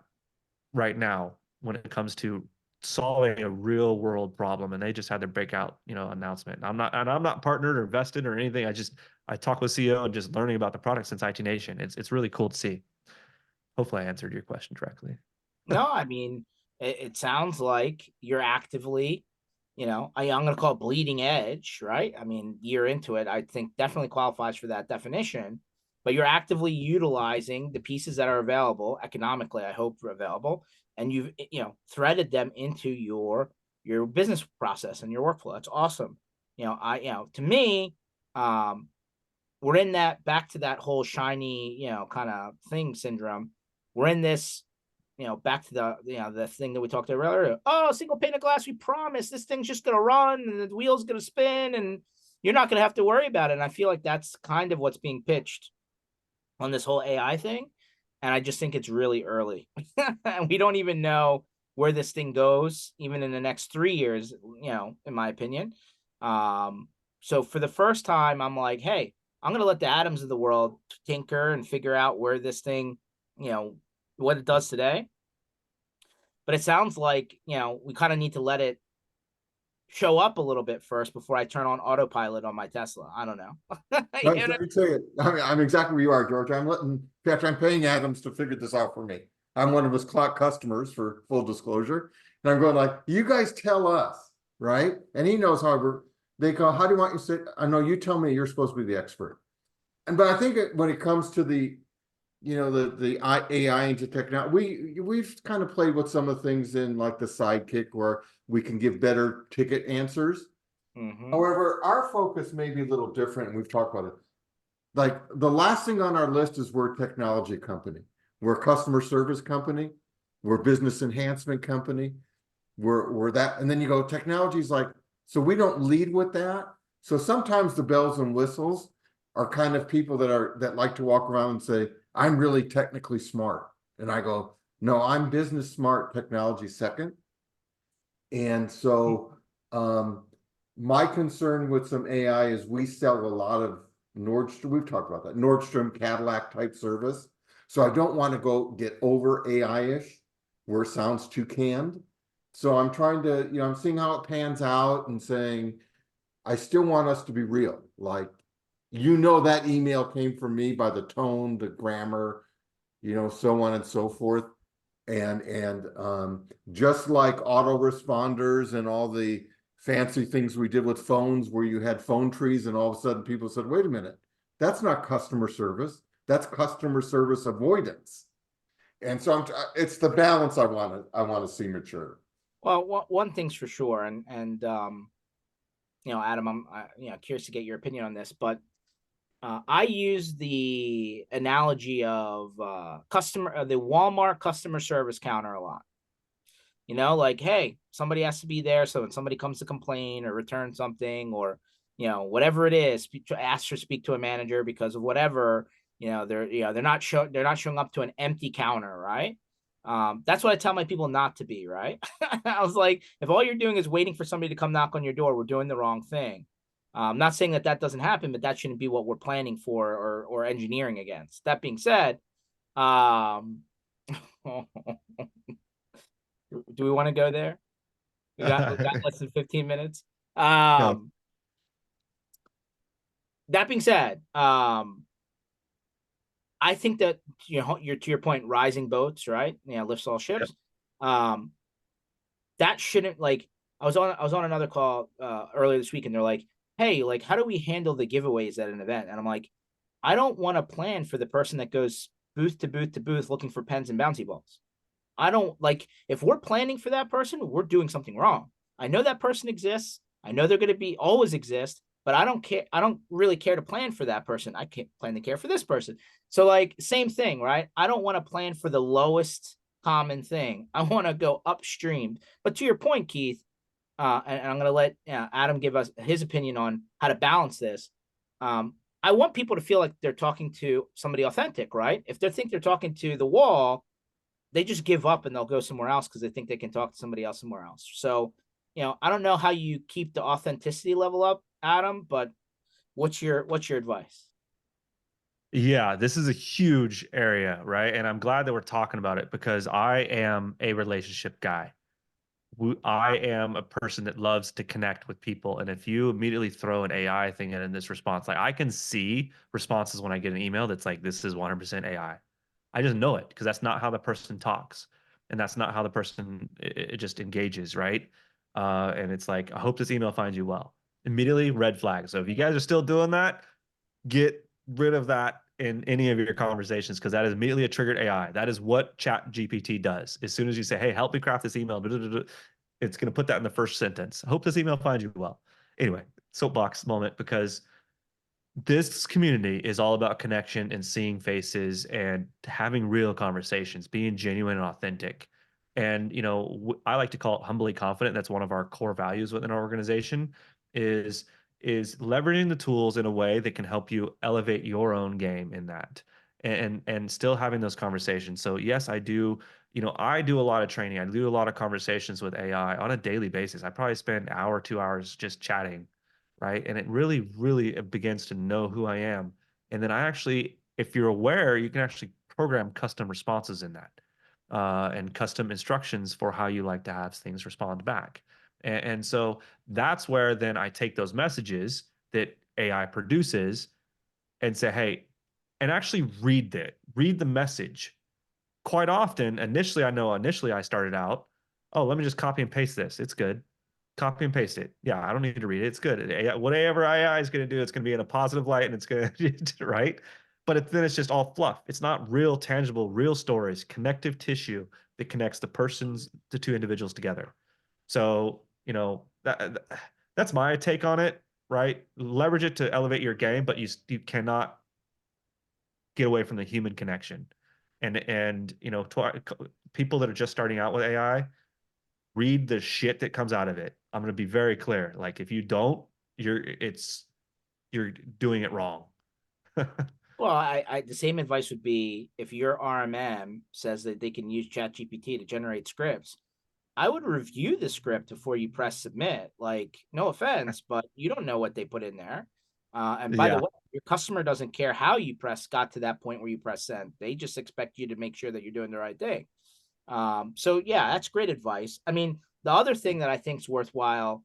right now when it comes to solving a real world problem. And they just had their breakout, announcement. I'm not partnered or invested or anything. I talk with CEO and just learning about the product since IT Nation. It's really cool to see. Hopefully I answered your question directly. No, I mean, it sounds like you're actively, I'm going to call it bleeding edge, right? I mean, you're into it. I think definitely qualifies for that definition, but you're actively utilizing the pieces that are available economically, I hope are available, and you've, threaded them into your business process and your workflow. That's awesome. To me, we're in that, back to that whole shiny, kind of thing syndrome. We're in this, back to the thing that we talked about earlier. Oh, single pane of glass, we promise this thing's just gonna run and the wheel's gonna spin and you're not gonna have to worry about it. And I feel like that's kind of what's being pitched on this whole AI thing. And I just think it's really early. And we don't even know where this thing goes, even in the next 3 years, in my opinion. So for the first time, I'm like, hey, I'm gonna let the atoms of the world tinker and figure out where this thing, what it does today. But it sounds like, we kind of need to let it show up a little bit first before I turn on autopilot on my Tesla. I don't know. Let me tell you, I'm exactly where you are, George. In fact, I'm paying Adams to figure this out for me. I'm one of his clock customers, for full disclosure. And I'm going like, you guys tell us, right? And he knows, however, they go, how do you want you to say? I know you tell me, you're supposed to be the expert. But I think when it comes to the AI into technology, we've kind of played with some of the things in like the Sidekick where we can give better ticket answers. However, our focus may be a little different, and we've talked about it. Like the last thing on our list is we're a technology company, we're a customer service company, we're a business enhancement company, we're that, and then you go technology's like, so we don't lead with that. So sometimes the bells and whistles are kind of people that like to walk around and say, I'm really technically smart. And I go, no, I'm business smart, technology second. And so my concern with some AI is we sell a lot of Nordstrom, we've talked about that, Nordstrom Cadillac type service. So I don't want to go get over AI-ish where it sounds too canned. So I'm trying to, I'm seeing how it pans out and saying, I still want us to be real. Like, that email came from me by the tone, the grammar, so on and so forth. And just like autoresponders and all the fancy things we did with phones where you had phone trees and all of a sudden people said, wait a minute, that's not customer service. That's customer service avoidance. And so it's the balance I want to see mature. Well, one thing's for sure, and Adam, I'm curious to get your opinion on this, but I use the analogy of the Walmart customer service counter a lot. Like, hey, somebody has to be there, so when somebody comes to complain or return something, or whatever it is, ask or speak to a manager because of whatever, they're not showing up to an empty counter, right? That's what I tell my people not to be, right? I was like, if all you're doing is waiting for somebody to come knock on your door, we're doing the wrong thing. I'm not saying that doesn't happen, but that shouldn't be what we're planning for or engineering against. That being said, do we want to go there? We got less than 15 minutes. That being said, I think that, you're to your point, rising boats, right? Lifts all ships. Um, that shouldn't, like, I was on another call earlier this week, and they're like, "Hey, like, how do we handle the giveaways at an event?" And I'm like, I don't want to plan for the person that goes booth to booth to booth looking for pens and bouncy balls. I don't like, if we're planning for that person, we're doing something wrong. I know that person exists. I know they're going to be always exist, but I don't care. I don't really care to plan for that person. I can't plan to care for this person. So, like, same thing, right? I don't want to plan for the lowest common thing. I want to go upstream. But to your point, Keith, and I'm going to let Adam give us his opinion on how to balance this. I want people to feel like they're talking to somebody authentic, right? If they think they're talking to the wall, they just give up and they'll go somewhere else because they think they can talk to somebody else somewhere else. So, I don't know how you keep the authenticity level up, Adam, but what's your advice? Yeah, this is a huge area, right? And I'm glad that we're talking about it because I am a relationship guy. I am a person that loves to connect with people. And if you immediately throw an AI thing in this response, like I can see responses when I get an email that's like, this is 100% AI. I just know it because that's not how the person talks. And that's not how the person it just engages, right? And it's like, I hope this email finds you well. Immediately, red flag. So if you guys are still doing that, get rid of that in any of your conversations because that is immediately a triggered AI. That is what Chat GPT does. As soon as you say, "Hey, help me craft this email," it's going to put that in the first sentence. I hope this email finds you well. Anyway, soapbox moment because this community is all about connection and seeing faces and having real conversations, being genuine and authentic. And I like to call it humbly confident. That's one of our core values within our organization. Is leveraging the tools in a way that can help you elevate your own game in that, and still having those conversations. So yes, I do. I do a lot of training. I do a lot of conversations with AI on a daily basis. I probably spend an hour, 2 hours just chatting, right? And it really, really begins to know who I am. And then I actually, if you're aware, you can actually program custom responses in that, and custom instructions for how you like to have things respond back. And so that's where then I take those messages that AI produces and say, hey, and actually read the message. Quite often, initially I started out, oh, let me just copy and paste this. It's good. Copy and paste it. Yeah, I don't need to read it. It's good. Whatever AI is going to do, it's going to be in a positive light and it's going to, right? But then it's just all fluff. It's not real, tangible, real stories, connective tissue that connects the two individuals together. So, that's my take on it, right? Leverage it to elevate your game, but you cannot get away from the human connection. And people that are just starting out with AI, read the shit that comes out of it. I'm going to be very clear. Like if you don't, you're doing it wrong. Well, I the same advice would be if your RMM says that they can use ChatGPT to generate scripts, I would review the script before you press submit. Like, no offense, but you don't know what they put in there. And by the Yeah. way, your customer doesn't care how you got to that point where you press send. They just expect you to make sure that you're doing the right thing. So yeah, that's great advice. I mean, the other thing that I think is worthwhile,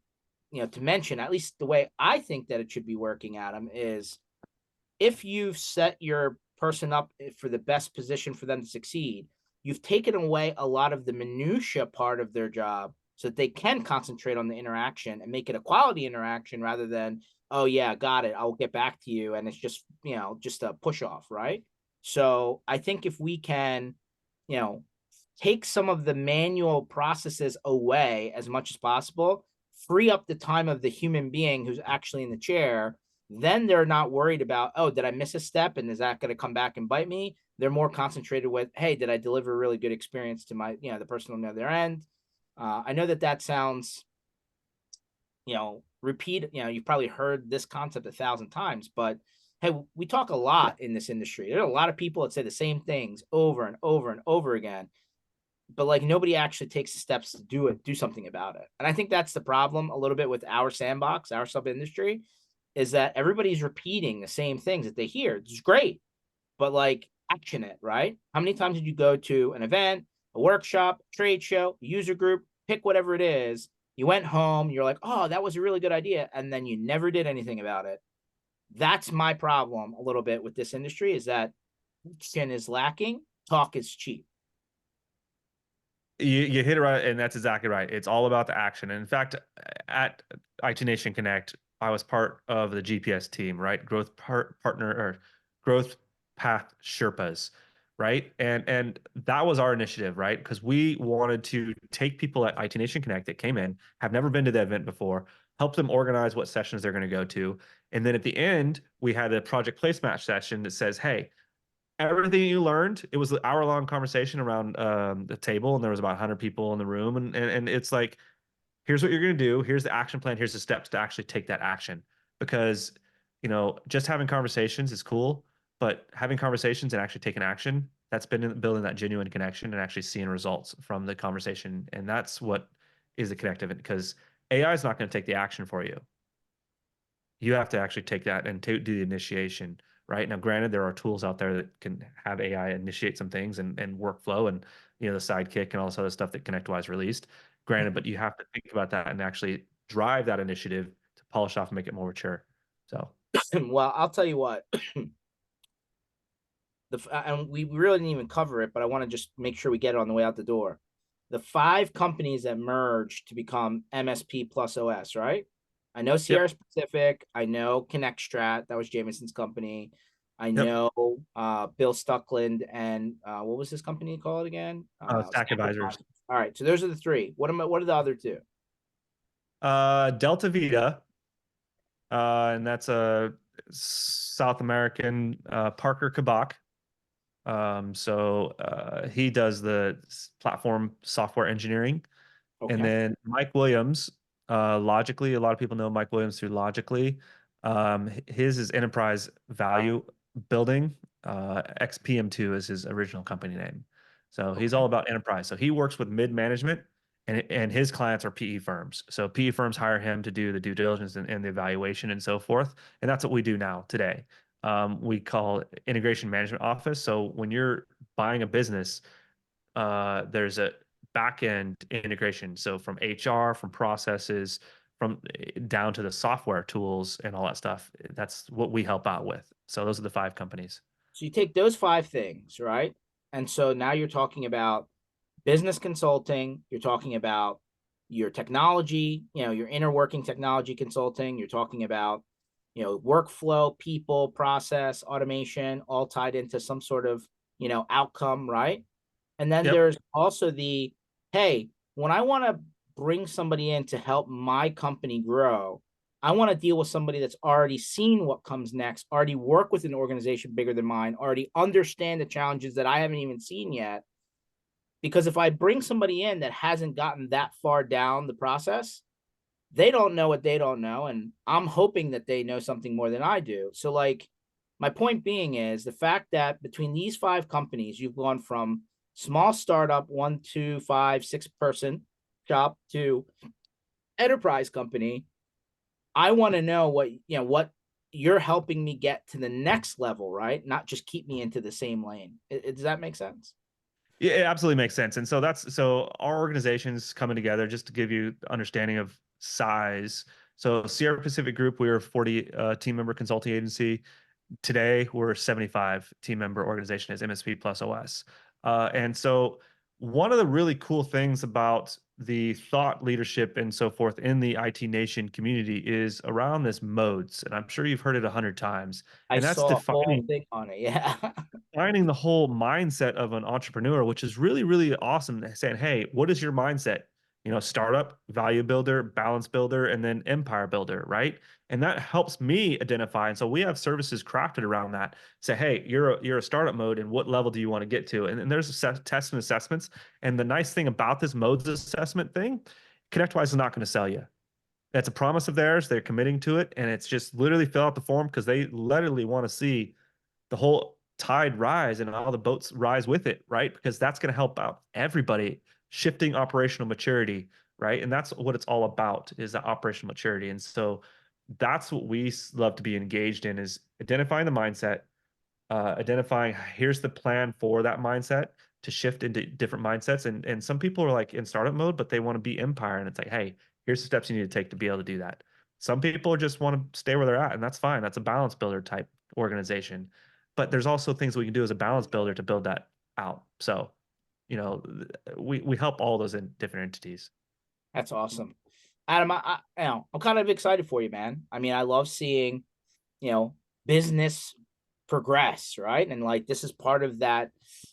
to mention, at least the way I think that it should be working, Adam, is if you've set your person up for the best position for them to succeed, you've taken away a lot of the minutia part of their job so that they can concentrate on the interaction and make it a quality interaction rather than, oh yeah, got it, I'll get back to you, and it's just a push off, right? So I think if we can, you know take some of the manual processes away as much as possible, free up the time of the human being who's actually in the chair, then they're not worried about, oh, did I miss a step and is that going to come back and bite me? They're more concentrated with, hey, did I deliver a really good experience to my, the person on the other end? I know that sounds, repeat, you've probably heard this concept 1,000 times, but hey, we talk a lot in this industry. There are a lot of people that say the same things over and over and over again, but like nobody actually takes the steps to do something about it. And I think that's the problem a little bit with our sandbox, our sub industry, is that everybody's repeating the same things that they hear. It's great, but like action it, right? How many times did you go to an event, a workshop, trade show, user group, pick whatever it is? You went home, you're like, oh, that was a really good idea. And then you never did anything about it. That's my problem a little bit with this industry, is that action is lacking, talk is cheap. You hit it right, and that's exactly right. It's all about the action. And in fact, at IT Nation Connect, I was part of the GPS team, right? Partner or growth path Sherpas, right? And that was our initiative, right? Because we wanted to take people at IT Nation Connect that came in, have never been to the event before, help them organize what sessions they're going to go to, and then at the end, we had a project place match session that says, hey, everything you learned, it was an hour-long conversation around the table, and there was about 100 people in the room, and it's like, here's what you're going to do, here's the action plan, here's the steps to actually take that action. Because just having conversations is cool, but having conversations and actually taking action, that's been building that genuine connection and actually seeing results from the conversation. And that's what is the connective, because AI is not going to take the action for you. You have to actually take that and do the initiation. Right now, granted, there are tools out there that can have AI initiate some things and workflow, and the sidekick and all this other stuff that ConnectWise released. Granted, but you have to think about that and actually drive that initiative to polish off and make it more mature. So Well, I'll tell you what. And we really didn't even cover it, but I want to just make sure we get it on the way out the door. The 5 companies that merged to become MSP+OS, right? I know Sierra yep, Specific. I know ConnectStrat. That was Jameson's company. I yep. know Bill Stuckland and what was his company called again? Stack advisors, All right, so those are the 3. What are the other 2? Delta Vita, and that's a South American, Parker Kabak. He does the platform software engineering. And Okay. then Mike Williams, Logically, a lot of people know Mike Williams through Logically. His is enterprise value building. XPM2 is his original company name. So he's Okay. all about enterprise. So he works with mid management, and his clients are PE firms. So PE firms hire him to do the due diligence and the evaluation and so forth. And that's what we do now today. We call it integration management office. So when you're buying a business, there's a back end integration. So from HR, from processes, from down to the software tools and all that stuff. That's what we help out with. So those are the 5 companies. So you take those 5 things, right? And so now you're talking about business consulting, you're talking about your technology, your inner working technology consulting, you're talking about, workflow, people, process, automation, all tied into some sort of, outcome, right? And then Yep. there's also hey, when I want to bring somebody in to help my company grow, I want to deal with somebody that's already seen what comes next, already work with an organization bigger than mine, already understand the challenges that I haven't even seen yet. Because if I bring somebody in that hasn't gotten that far down the process, they don't know what they don't know. And I'm hoping that they know something more than I do. So, my point being is the fact that between these 5 companies, you've gone from small startup, 1, 2, 5, 6-person shop to enterprise company. I want to know what you're helping me get to the next level, right? Not just keep me into the same lane. Does that make sense? Yeah, it absolutely makes sense. And so our organization's coming together, just to give you understanding of size. So Sierra Pacific Group, we are a 40 team member consulting agency. Today we're a 75 team member organization as MSP+OS. And so one of the really cool things about the thought leadership and so forth in the IT Nation community is around this modes. And I'm sure you've heard it 100 times. I And that's saw a whole defining thing on it. Yeah. finding the whole mindset of an entrepreneur, which is really, really awesome. Saying, hey, what is your mindset? Startup, value builder, balance builder, and then empire builder, right? And that helps me identify. And so we have services crafted around that. Say, hey, you're a startup mode, and what level do you want to get to? And there's tests and assessments. And the nice thing about this modes assessment thing, ConnectWise is not going to sell you. That's a promise of theirs. They're committing to it, and it's just literally fill out the form because they literally want to see the whole tide rise and all the boats rise with it, right? Because that's going to help out everybody shifting operational maturity, right? And that's what it's all about, is that operational maturity. And so that's what we love to be engaged in, is identifying the mindset, identifying here's the plan for that mindset to shift into different mindsets. And some people are like in startup mode, but they want to be empire. And it's like, hey, here's the steps you need to take to be able to do that. Some people just want to stay where they're at, and that's fine. That's a balance builder type organization. but there's also things we can do as a balance builder to build that out. So, we help all those in different entities. That's awesome. Adam, I'm kind of excited for you, man. I mean, I love seeing, business progress, right? And like, this is part of that,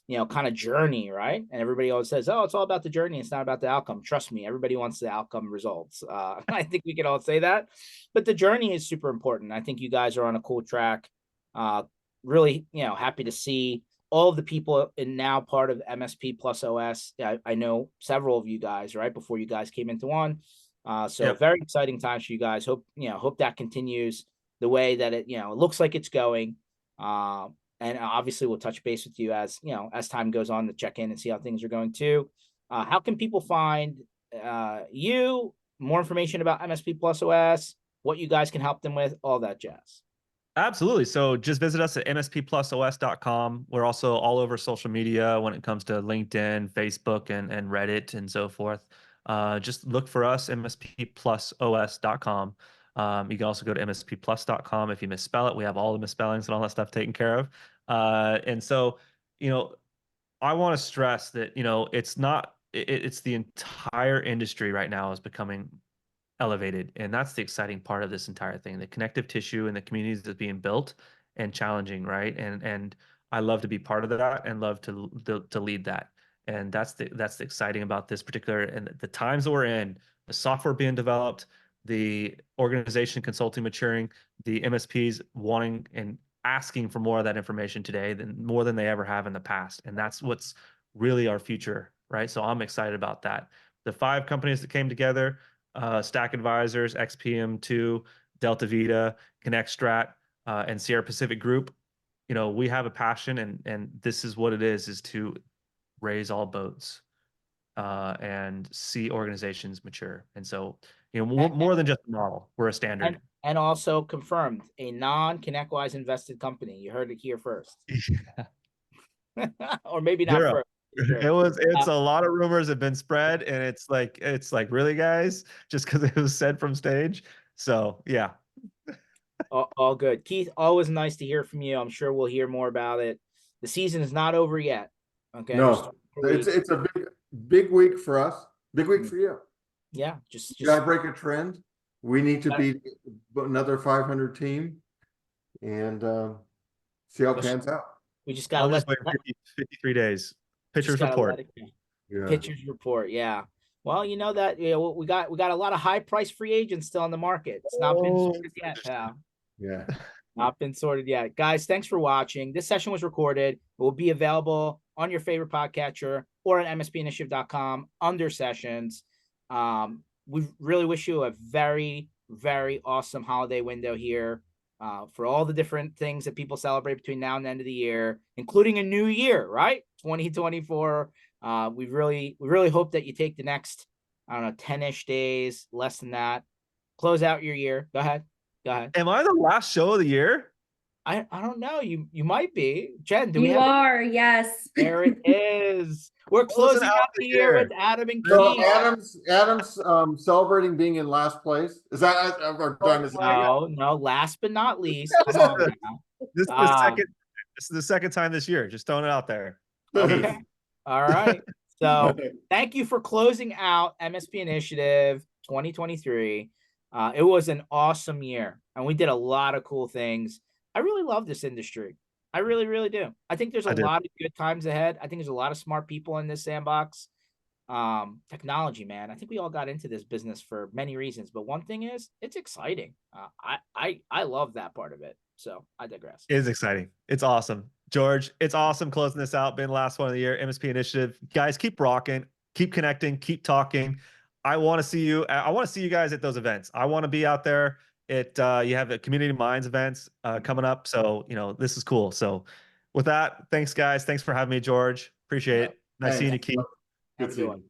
kind of journey, right? And everybody always says, oh, it's all about the journey. It's not about the outcome. Trust me, everybody wants the outcome results. I think we can all say that, but the journey is super important. I think you guys are on a cool track. Really, happy to see all of the people and now part of MSP+OS. I know several of you guys, right, before you guys came into one. So Yep. very exciting times for you guys. Hope that continues the way that it looks like it's going. And obviously we'll touch base with you as as time goes on to check in and see how things are going too. How can people find you, more information about MSP+OS, what you guys can help them with, all that jazz? Absolutely. So just visit us at msp+os.com. We're also all over social media when it comes to LinkedIn, Facebook, and Reddit and so forth. Just look for us, msp+os.com. You can also go to msp+.com if you misspell it. We have all the misspellings and all that stuff taken care of. And so, I want to stress that, it's not, it's the entire industry right now is becoming elevated, and that's the exciting part of this entire thing. The connective tissue and the communities that's being built and challenging, right? And I love to be part of that and love to lead that. And that's the exciting about this particular, and the times that we're in, the software being developed, the organization consulting maturing, the MSPs wanting and asking for more of that information today than more than they ever have in the past. And that's what's really our future, right? So I'm excited about that. The 5 companies that came together, Stack Advisors, XPM2, Delta Vita, ConnectStrat, and Sierra Pacific Group. We have a passion, and this is what it is to raise all boats and see organizations mature. And so, more than just a model, we're a standard. And also confirmed, a non-ConnectWise invested company. You heard it here first. Or maybe not 0. first. Sure. It's a lot of rumors have been spread, and it's like really, guys, just because it was said from stage. So yeah. All good. Keith, always nice to hear from you. I'm sure we'll hear more about it. The season is not over yet. Okay. No, it's a big week for us. Big week for you. Yeah, just gotta break a trend. We need to beat another 500 team and see how it pans out. We just gotta let 53 days. Pitchers report. Yeah. Pitchers report. Yeah. Well, that we got a lot of high price free agents still on the market. It's not been sorted yet. Yeah. Not been sorted yet. Guys, thanks for watching. This session was recorded. It will be available on your favorite podcatcher or at mspinitiative.com under sessions. We really wish you a very, very awesome holiday window here for all the different things that people celebrate between now and the end of the year, including a new year, right? 2024. We really hope that you take the next, 10-ish days, less than that. Close out your year. Go ahead. Am I the last show of the year? I don't know. You might be. Jen, do we You have are, yes. There it is. We're closing out the year with Adam and So Keith. Adam's celebrating being in last place. Is that No, last but not least. Come on now. This is the second. This is the second time this year. Just throwing it out there. Okay. All right. So thank you for closing out MSP Initiative 2023. It was an awesome year, and we did a lot of cool things. I really love this industry. I really, really do. I think there's a lot of good times ahead. I think there's a lot of smart people in this sandbox. Technology, man. I think we all got into this business for many reasons, but one thing is it's exciting. I love that part of it. So I digress. It is exciting. It's awesome. George, it's awesome closing this out. Been the last one of the year. MSP Initiative. Guys, keep rocking, keep connecting, keep talking. I want to see you. I want to see you guys at those events. I want to be out there. You have the Community Minds events coming up. So, this is cool. So with that, thanks guys. Thanks for having me, George. Appreciate it. Nice seeing you, Keith. Good seeing you.